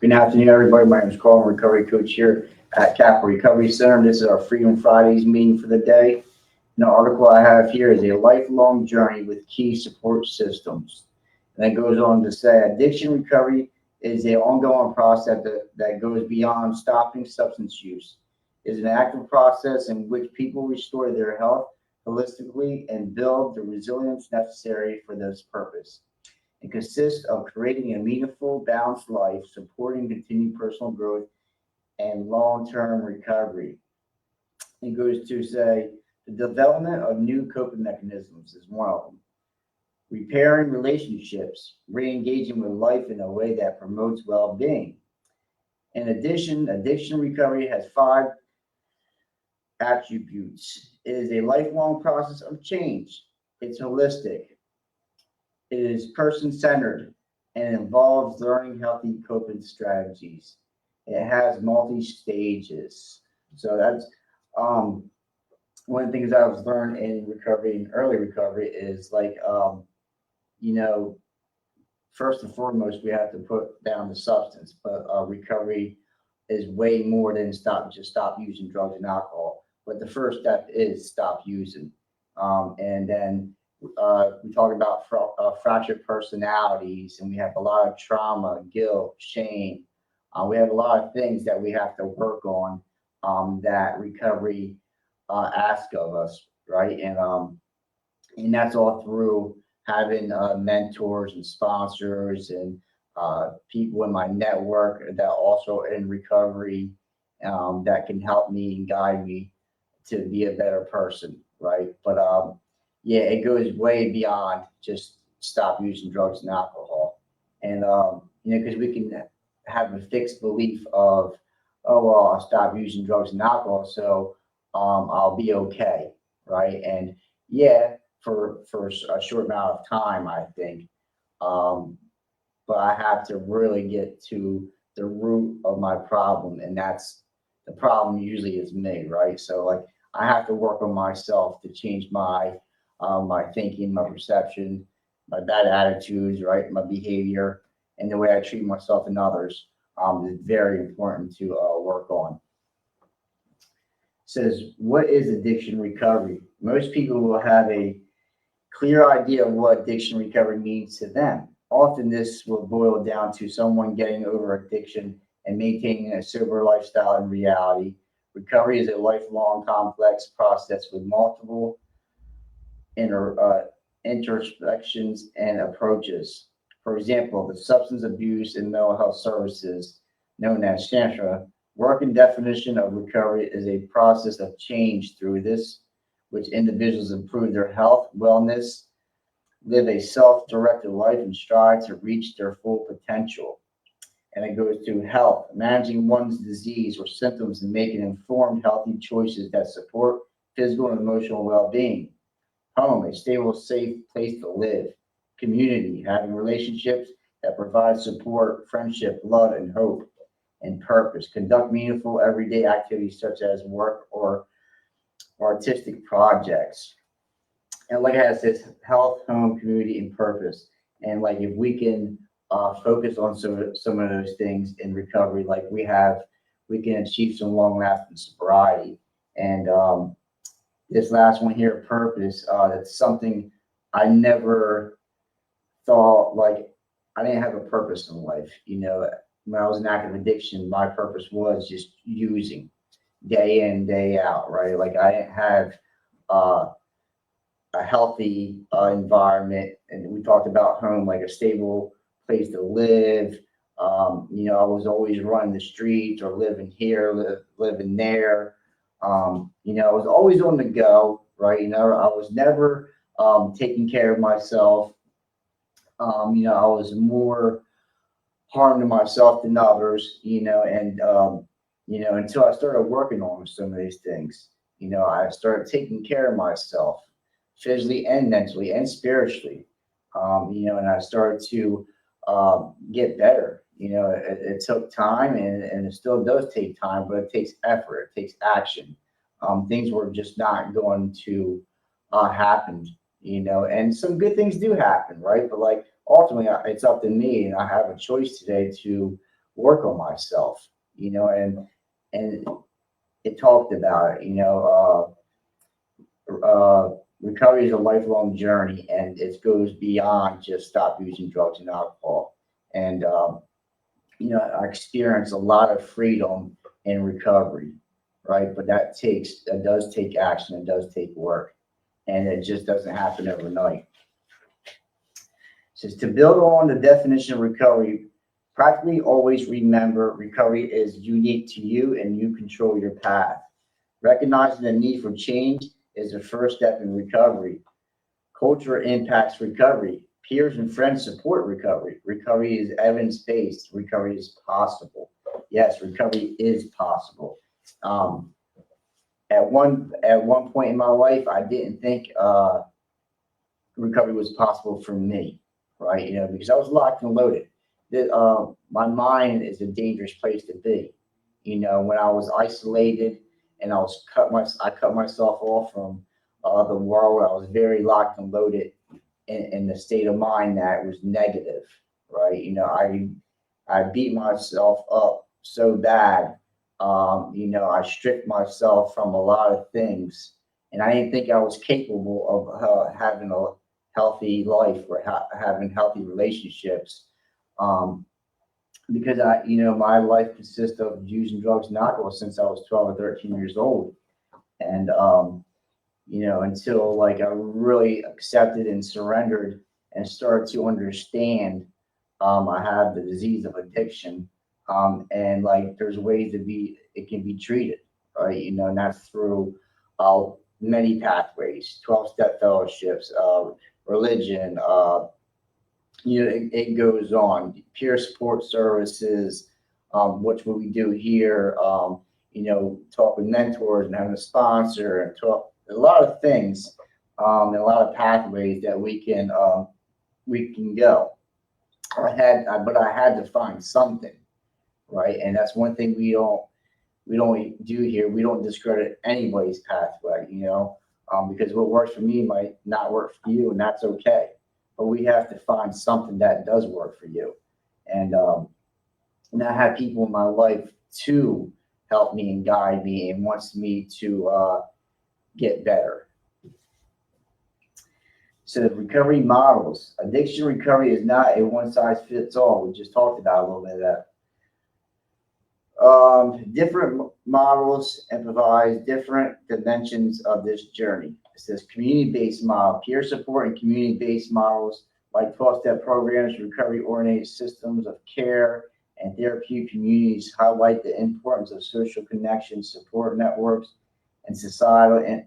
Good afternoon, everybody. My name is Carl, I'm a recovery coach here at Capital Recovery Center. This is our Freedom Fridays meeting for the day. And the article I have here is a lifelong journey with key support systems. And it goes on to say addiction recovery is an ongoing process that goes beyond stopping substance use. It is an active process in which people restore their health holistically and build the resilience necessary for this purpose. It consists of creating a meaningful, balanced life, supporting continued personal growth and long-term recovery. It goes to say the development of new coping mechanisms is one of them. Repairing relationships, re-engaging with life in a way that promotes well-being. In addition, addiction recovery has 5 attributes. It is a lifelong process of change. It's holistic. It is person-centered and involves learning healthy coping strategies. It has multi-stages. So that's one of the things I was learned in recovery and early recovery is like, you know, first and foremost, we have to put down the substance, but recovery is way more than just stop using drugs and alcohol. But the first step is stop using. And then we talk about fractured personalities, and we have a lot of trauma, guilt, shame. We have a lot of things that we have to work on that recovery asks of us, right? And that's all through having mentors and sponsors and people in my network that also in recovery that can help me and guide me to be a better person, right? But yeah, it goes way beyond just stop using drugs and alcohol. And, because we can have a fixed belief of, oh, well, I'll stop using drugs and alcohol, so I'll be okay, right? And yeah, for a short amount of time, I think. But I have to really get to the root of my problem, and that's the problem usually is me, right? So like I have to work on myself to change my thinking, my perception, my bad attitudes, right, my behavior, and the way I treat myself and others is very important to work on. Says, what is addiction recovery? Most people will have a clear idea of what addiction recovery means to them. Often this will boil down to someone getting over addiction and maintaining a sober lifestyle in reality. Recovery is a lifelong complex process with multiple introspections and approaches. For example, the substance abuse and mental health services, known as SANTRA, working definition of recovery is a process of change through this, which individuals improve their health, wellness, live a self-directed life, and strive to reach their full potential. And it goes to health, managing one's disease or symptoms and making informed, healthy choices that support physical and emotional well-being. Home, a stable, safe place to live. Community, having relationships that provide support, friendship, love, and hope, and purpose. Conduct meaningful everyday activities such as work or artistic projects. And like I said, health, home, community, and purpose. And like if we can focus on some of those things in recovery, like we can achieve some long-lasting sobriety. And this last one here, purpose, that's something I never thought, like I didn't have a purpose in life. When I was in active addiction, my purpose was just using day in, day out, right? Like I didn't have a healthy environment. And we talked about home, like a stable place to live. I was always running the streets or living here, living there. I was always on the go, right? I was never taking care of myself. I was more harm to myself than others, and until I started working on some of these things, I started taking care of myself physically and mentally and spiritually, and I started to get better. It took time and it still does take time, but it takes effort, it takes action. Things were just not going to happen, and some good things do happen, right? But like ultimately, it's up to me, and I have a choice today to work on myself, and it talked about it, recovery is a lifelong journey, and it goes beyond just stop using drugs and alcohol. And I experience a lot of freedom in recovery, right? But that does take action, it does take work, and it just doesn't happen overnight. It says to build on the definition of recovery, practically always remember recovery is unique to you and you control your path. Recognizing the need for change is the first step in recovery. Culture impacts recovery. Peers and friends support recovery. Recovery is evidence-based. Recovery is possible. Yes, recovery is possible. Um, at one point in my life, I didn't think recovery was possible for me, right? Because I was locked and loaded. My mind is a dangerous place to be. When I was isolated and I cut myself off from the world. I was very locked and loaded in the state of mind that was negative, right? I beat myself up so bad. I stripped myself from a lot of things, and I didn't think I was capable of having a healthy life or having healthy relationships. Um, because my life consists of using drugs and alcohol since I was 12 or 13 years old. And, until like I really accepted and surrendered and started to understand, I have the disease of addiction. And like there's ways it can be treated, right? And that's through uh, many pathways, 12-step fellowships, religion, it goes on. Peer support services, which what we do here, talk with mentors and having a sponsor and talk a lot of things, and a lot of pathways that we can go. But I had to find something, right? And that's one thing we don't do here. We don't discredit anybody's pathway, because what works for me might not work for you, and that's okay. But we have to find something that does work for you. And I have people in my life to help me and guide me and wants me to get better. So the recovery models, addiction recovery is not a one size fits all. We just talked about a little bit of that. Different models emphasize different dimensions of this journey. It says community-based model, peer support and community-based models like 12-step programs, recovery-oriented systems of care, and therapeutic communities highlight the importance of social connections, support networks, and societal and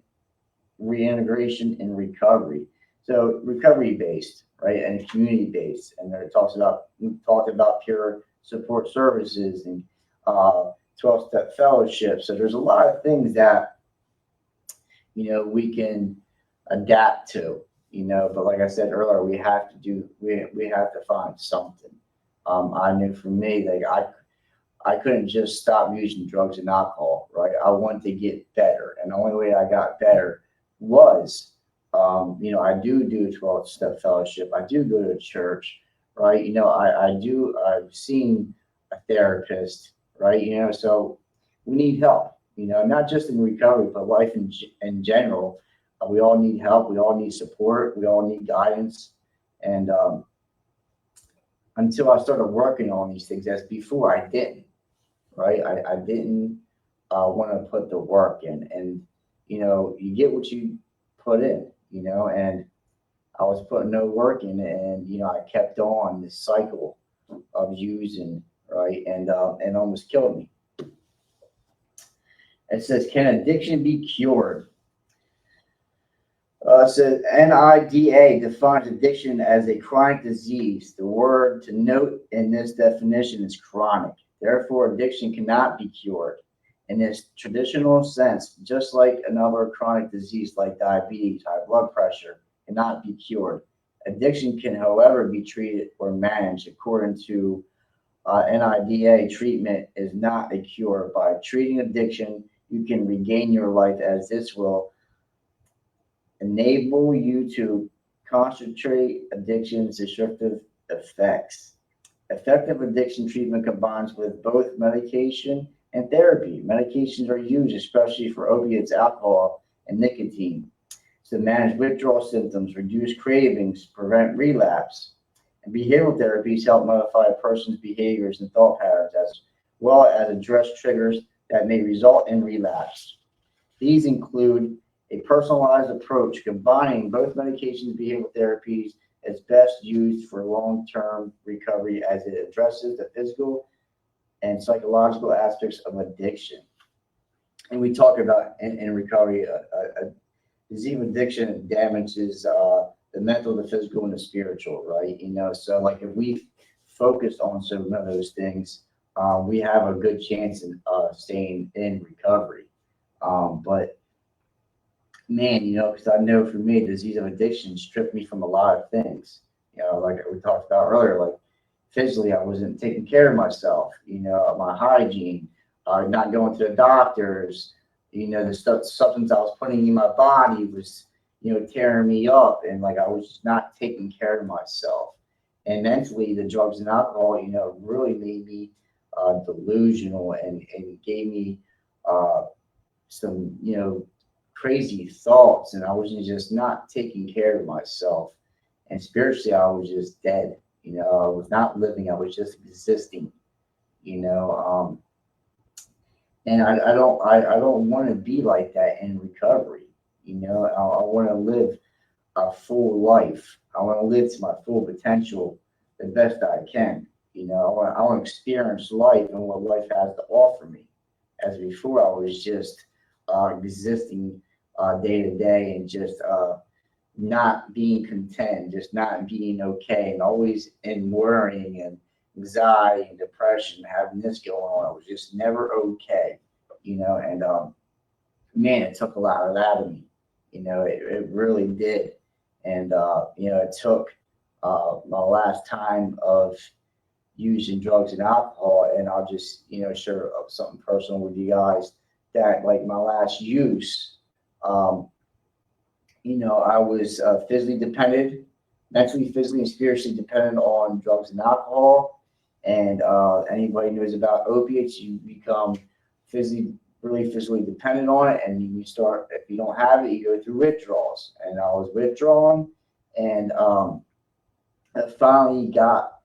reintegration in recovery. So recovery-based, right, and community-based, and there it talked about peer support services and 12-step fellowship. So there's a lot of things that, we can adapt to, but like I said earlier, we have to find something. I knew for me, like I couldn't just stop using drugs and alcohol, right? I wanted to get better. And the only way I got better was, I do a 12-step fellowship. I do go to church, right? I've seen a therapist, right? So we need help, not just in recovery, but life in general. We all need help. We all need support. We all need guidance. And until I started working on these things, as before, I didn't, right? I didn't want to put the work in. And, you get what you put in, and I was putting no work in, and, I kept on this cycle of using, right? And almost killed me. It says, can addiction be cured? It says NIDA defines addiction as a chronic disease. The word to note in this definition is chronic. Therefore, addiction cannot be cured. In this traditional sense, just like another chronic disease like diabetes, high blood pressure, cannot be cured. Addiction can, however, be treated or managed according to NIDA. Treatment is not a cure. By treating addiction, you can regain your life, as this will enable you to concentrate addiction's destructive effects. Effective addiction treatment combines with both medication and therapy. Medications are used especially for opiates, alcohol, and nicotine to manage withdrawal symptoms, reduce cravings, prevent relapse. And behavioral therapies help modify a person's behaviors and thought patterns as well as address triggers that may result in relapse. These include a personalized approach combining both medications and behavioral therapies is best used for long-term recovery as it addresses the physical and psychological aspects of addiction. And we talk about in recovery, disease of addiction damages the mental, the physical, and the spiritual, right? So like if we focus on some of those things, we have a good chance in staying in recovery. But man, because I know for me, disease of addiction stripped me from a lot of things. Like we talked about earlier, like physically, I wasn't taking care of myself. My hygiene, not going to the doctors. The substance I was putting in my body was, tearing me up, and like I was just not taking care of myself. And mentally, the drugs and alcohol, really made me delusional and gave me some, crazy thoughts, and I was just not taking care of myself. And spiritually, I was just dead. I was not living. I was just existing. And I don't want to be like that in recovery. I want to live a full life. I want to live to my full potential the best I can. I want to experience life and what life has to offer me. As before, I was just existing day to day and just not being content, just not being okay, and always in worrying and anxiety and depression, having this going on. I was just never okay, and man, it took a lot of that of me. It really did. And it took my last time of using drugs and alcohol, and I'll just share something personal with you guys, that like my last use, I was physically dependent, mentally, physically, and spiritually dependent on drugs and alcohol. And anybody knows about opiates, you become really physically dependent on it, and you start, if you don't have it, you go through withdrawals. And I was withdrawn, and I finally got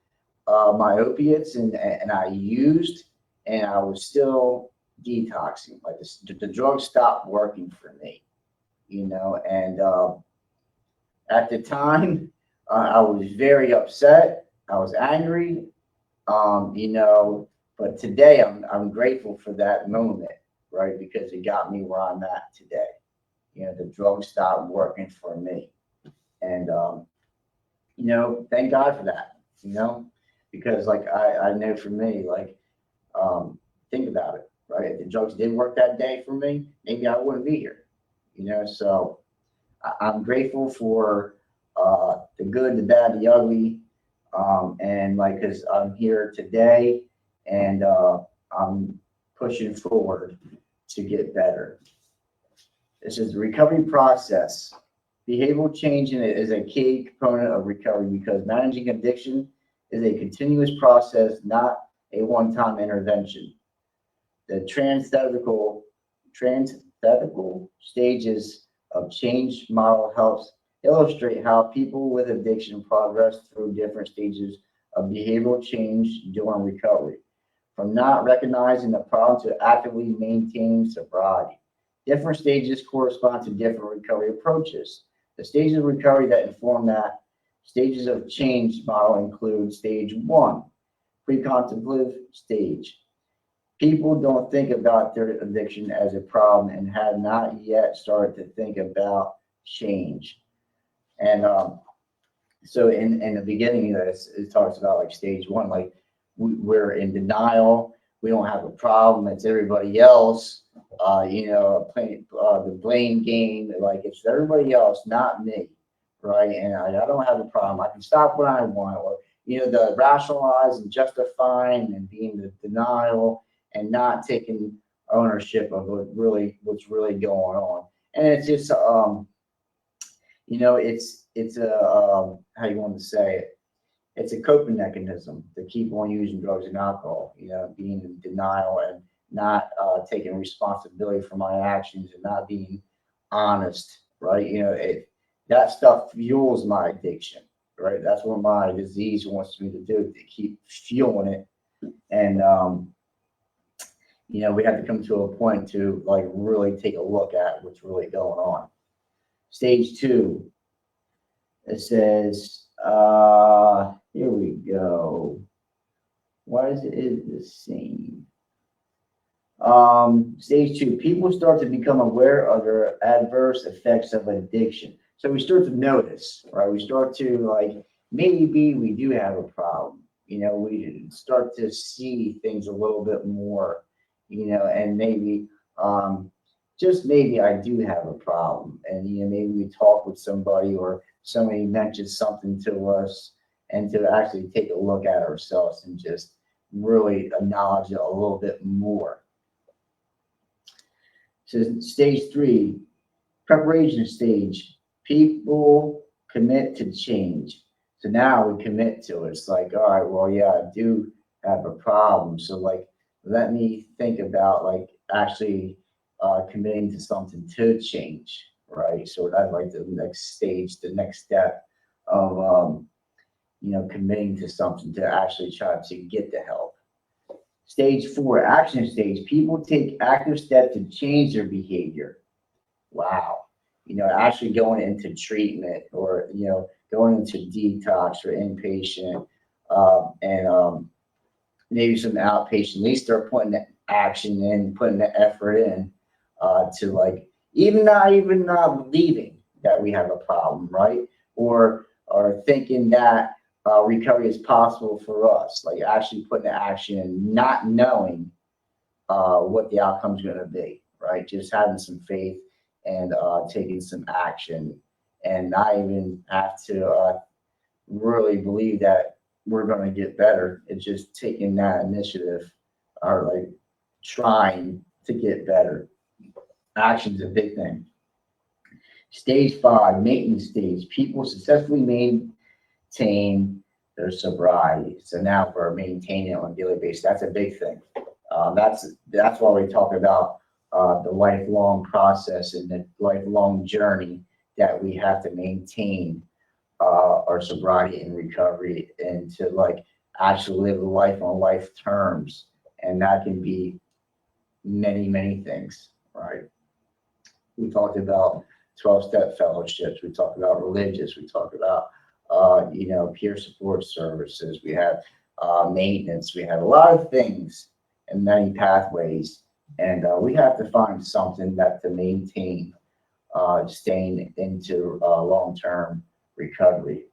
my opiates, and I used, and I was still detoxing. Like the drug stopped working for me, and at the time, I was very upset. I was angry, but today I'm grateful for that moment, right? Because it got me where I'm at today. The drug stopped working for me, and thank God for that. Because like I know for me, like think about it, right? If the drugs did work that day for me, maybe I wouldn't be here. So I'm grateful for the good, the bad, the ugly, and like, because I'm here today, and I'm pushing forward to get better. This is the recovery process. Behavioral change in it is a key component of recovery because managing addiction is a continuous process, not a one-time intervention. The transthetical stages of change model helps illustrate how people with addiction progress through different stages of behavioral change during recovery, from not recognizing the problem to actively maintaining sobriety. Different stages correspond to different recovery approaches. The stages of recovery that inform that stages of change model include stage 1, pre-contemplative stage. People don't think about their addiction as a problem and have not yet started to think about change. And so in the beginning, it talks about like stage 1, like we're in denial. We don't have a problem. It's everybody else. Playing the blame game. Like it's everybody else, not me, right? And I don't have a problem. I can stop when I want, or the rationalize and justifying and being the denial and not taking ownership of what's really going on. And it's just it's a how you want to say it. it's a coping mechanism to keep on using drugs and alcohol, being in denial and not taking responsibility for my actions and not being honest, right? That stuff fuels my addiction, right? That's what my disease wants me to do, to keep fueling it. And, we have to come to a point to like really take a look at what's really going on. Stage 2, it says, here we go. Why is it the same? Stage 2, people start to become aware of their adverse effects of addiction. So we start to notice, right? We start to like, maybe we do have a problem. We start to see things a little bit more, and maybe, just maybe I do have a problem. And, maybe we talk with somebody or somebody mentions something to us, and to actually take a look at ourselves and just really acknowledge it a little bit more. So stage 3, preparation stage, people commit to change. So now we commit to it. It's like, all right, well, yeah, I do have a problem. So like, let me think about like actually committing to something to change, right? So that's like the next stage, the next step of, committing to something to actually try to get the help. Stage 4, action stage, people take active steps to change their behavior. Wow. Actually going into treatment or, going into detox or inpatient, and maybe some outpatient, they start putting the action in, putting the effort in, to like, even not believing that we have a problem, right? Or thinking that recovery is possible for us, like actually putting the action in, not knowing what the outcome is going to be, right? Just having some faith and taking some action, and not even have to really believe that we're going to get better. It's just taking that initiative, or like trying to get better. Action's a big thing. Stage 5, maintenance stage. People successfully maintain their sobriety. So now we're maintaining it on a daily basis. That's a big thing. That's why we talk about the lifelong process and the lifelong journey that we have to maintain our sobriety and recovery, and to like actually live a life on life terms. And that can be many, many things, right? We talked about 12-step fellowships. We talked about religious. We talked about, peer support services. We have maintenance. We have a lot of things and many pathways. And we have to find something that to maintain staying into long-term recovery.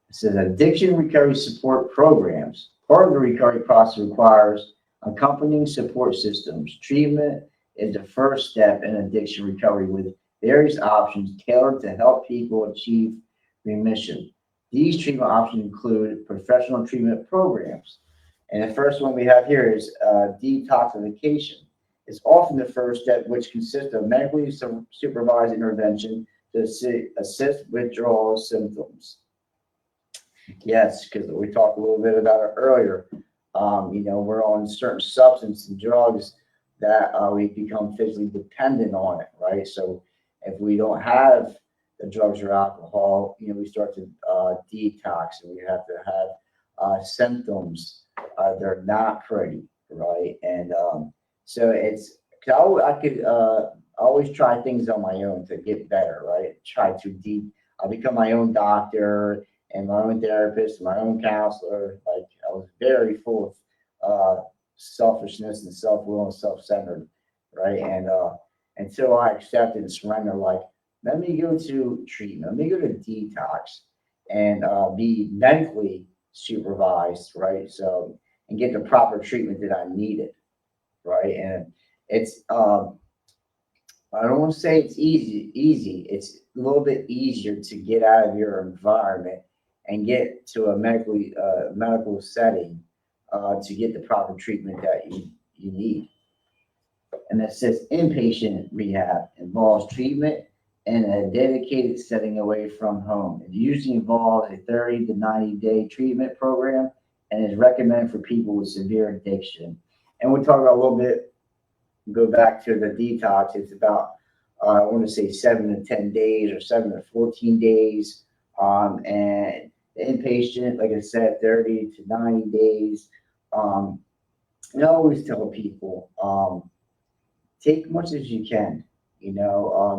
It says addiction recovery support programs. Part of the recovery process requires accompanying support systems. Treatment is the first step in addiction recovery, with various options tailored to help people achieve remission. These treatment options include professional treatment programs. And the first one we have here is detoxification. It's often the first step, which consists of medically supervised intervention to assist withdrawal symptoms. Yes, because we talked a little bit about it earlier. We're on certain substances and drugs that we become physically dependent on it, right? So if we don't have the drugs or alcohol, we start to detox, and we have to have symptoms. They're not pretty, right? And so it's, I could always try things on my own to get better, right? I'll become my own doctor and my own therapist, my own counselor. Like, I was very full of selfishness and self-will and self-centered, right? And until I accepted and surrendered, like, let me go to treatment, let me go to detox, and be medically supervised, right? So, and get the proper treatment that I needed, right? And it's I don't want to say it's easy. It's a little bit easier to get out of your environment and get to a medical setting to get the proper treatment that you need. And that says inpatient rehab involves treatment in a dedicated setting away from home. It usually involves a 30 to 90-day treatment program and is recommended for people with severe addiction. And we'll talk about a little bit, go back to the detox. It's about, I want to say 7 to 10 days or 7 to 14 days. And the inpatient, like I said, 30 to 90 days. And I always tell people, take much as you can.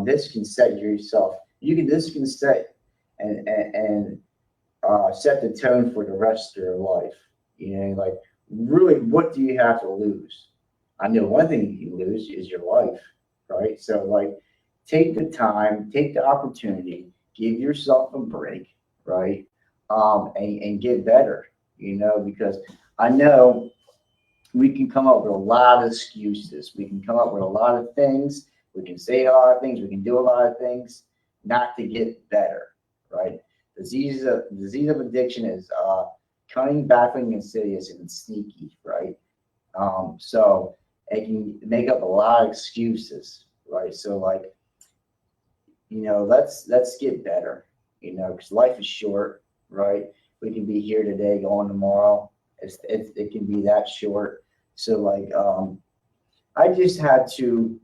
This can set yourself. This can set and set the tone for the rest of your life. Like really, what do you have to lose? I know one thing you can lose is your life, right? So like, take the time, take the opportunity, give yourself a break, right? And get better. Because I know we can come up with a lot of excuses. We can come up with a lot of things. We can say a lot of things. We can do a lot of things not to get better, right? Disease of addiction is cunning, baffling, insidious, and sneaky, right? So it can make up a lot of excuses, right? So like, let's get better, because life is short, right? We can be here today, gone tomorrow. It can be that short. So like, I just had to,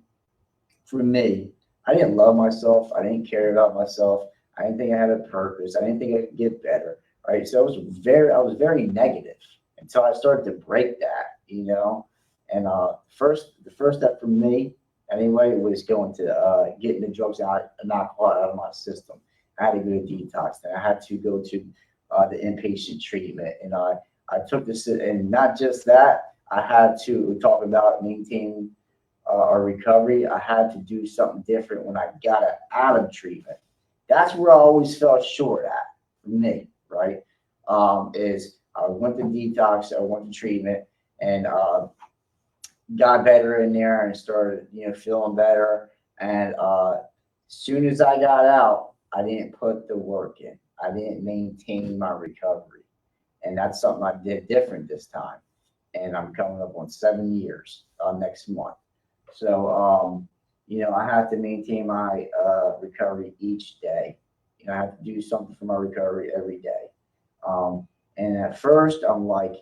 for me, I didn't love myself. I didn't care about myself. I didn't think I had a purpose. I didn't think I could get better, right? So I was very negative until I started to break that, And the first step for me, anyway, was going to getting the drugs out and alcohol out of my system. I had to go to detox, and I had to go to the inpatient treatment, and I took this, and not just that, I had to talk about maintaining our recovery. I had to do something different when I got out of treatment. That's where I always fell short at for me, right? Is I went to detox, I went to treatment, and got better in there and started, feeling better. And as soon as I got out, I didn't put the work in. I didn't maintain my recovery. And that's something I did different this time. And I'm coming up on 7 years next month. So, I have to maintain my recovery each day. I have to do something for my recovery every day. And at first, I'm like,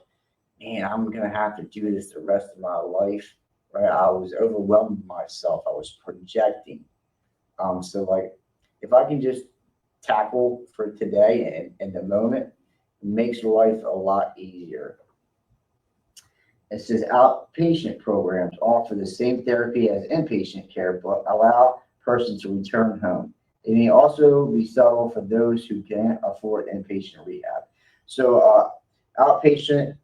man, I'm going to have to do this the rest of my life. Right? I was overwhelmed myself. I was projecting. So, like, if I can just tackle for today and the moment, it makes life a lot easier. It says outpatient programs offer the same therapy as inpatient care, but allow persons to return home. It may also be subtle for those who can't afford inpatient rehab. So outpatient,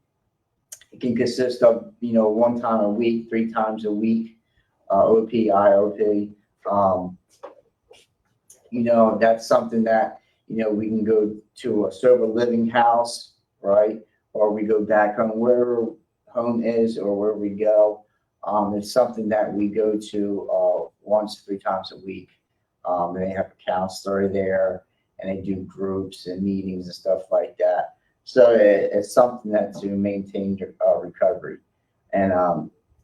it can consist of, 1 time a week, 3 times a week, OP, IOP. That's something that, we can go to a sober living house, right? Or we go back home, wherever home is or where we go. It's something that we go to once, 3 times a week. They have a counselor there, and they do groups and meetings and stuff like that. So it's something that to maintain recovery. And,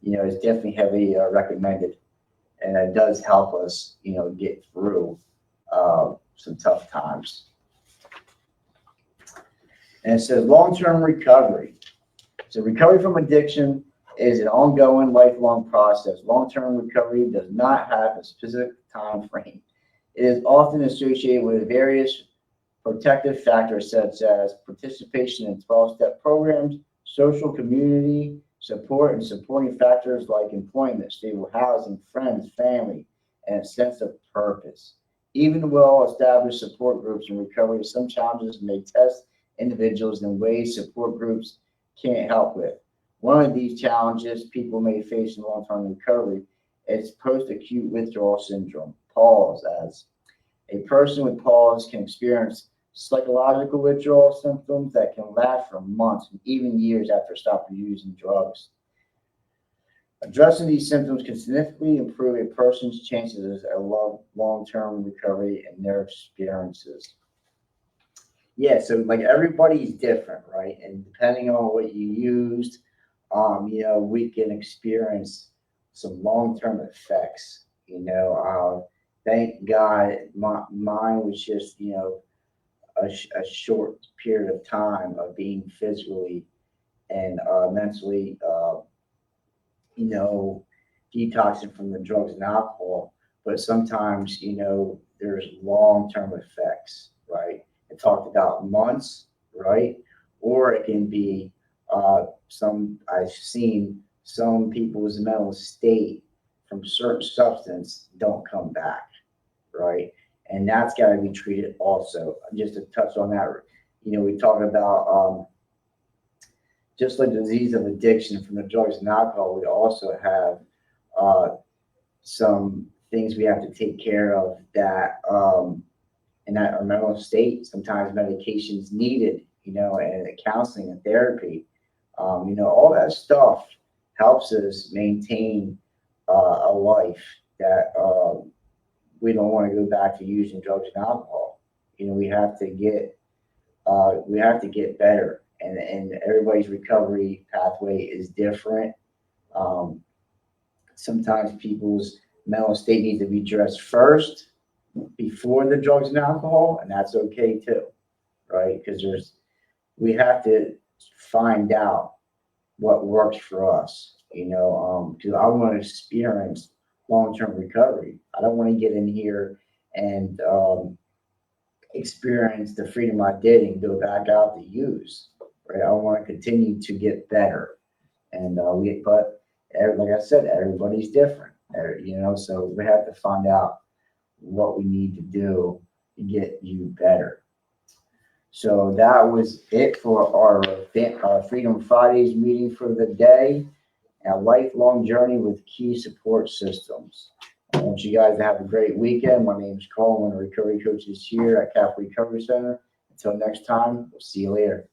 it's definitely heavily recommended. And it does help us, get through some tough times. And it says long-term recovery. So recovery from addiction is an ongoing, lifelong process. Long-term recovery does not have a specific time frame. It is often associated with various protective factors such as participation in 12-step programs, social community support, and supporting factors like employment, stable housing, friends, family, and a sense of purpose. Even well-established support groups in recovery, some challenges may test individuals in ways support groups can't help with. One of these challenges people may face in long-term recovery is post-acute withdrawal syndrome, PAWS. As a person with PAWS can experience psychological withdrawal symptoms that can last for months and even years after stopping using drugs. Addressing these symptoms can significantly improve a person's chances of long-term recovery and their experiences. Yeah, so like everybody's different, right? And depending on what you used, we can experience some long-term effects. thank God, mine was just, you know, a short period of time of being physically and mentally, you know, detoxing from the drugs and alcohol. But sometimes, you know, there's long-term effects, right? It talked about months, right? Or it can be I've seen some people's mental state from certain substance don't come back, right? And that's got to be treated also. Just to touch on that, you know, we talk about just like the disease of addiction from the drugs and alcohol, we also have uh, some things we have to take care of that in that our mental state. Sometimes medication is needed, you know, and counseling and therapy. You know, all that stuff helps us maintain a life that we don't want to go back to using drugs and alcohol. You know, we have to get better, and everybody's recovery pathway is different. Um, Sometimes people's mental state needs to be addressed first before the drugs and alcohol, and that's okay too, right? Because we have to find out what works for us, you know, because I want to experience long-term recovery. I don't want to get in here and experience the freedom I did and go back out to use, right? I want to continue to get better. And like I said, everybody's different, you know, so we have to find out what we need to do to get you better. So that was it for our Freedom Fridays meeting for the day, a lifelong journey with key support systems. I want you guys to have a great weekend. My name is Cole. I'm one of the recovery coaches here at Cap Recovery Center. Until next time, we'll see you later.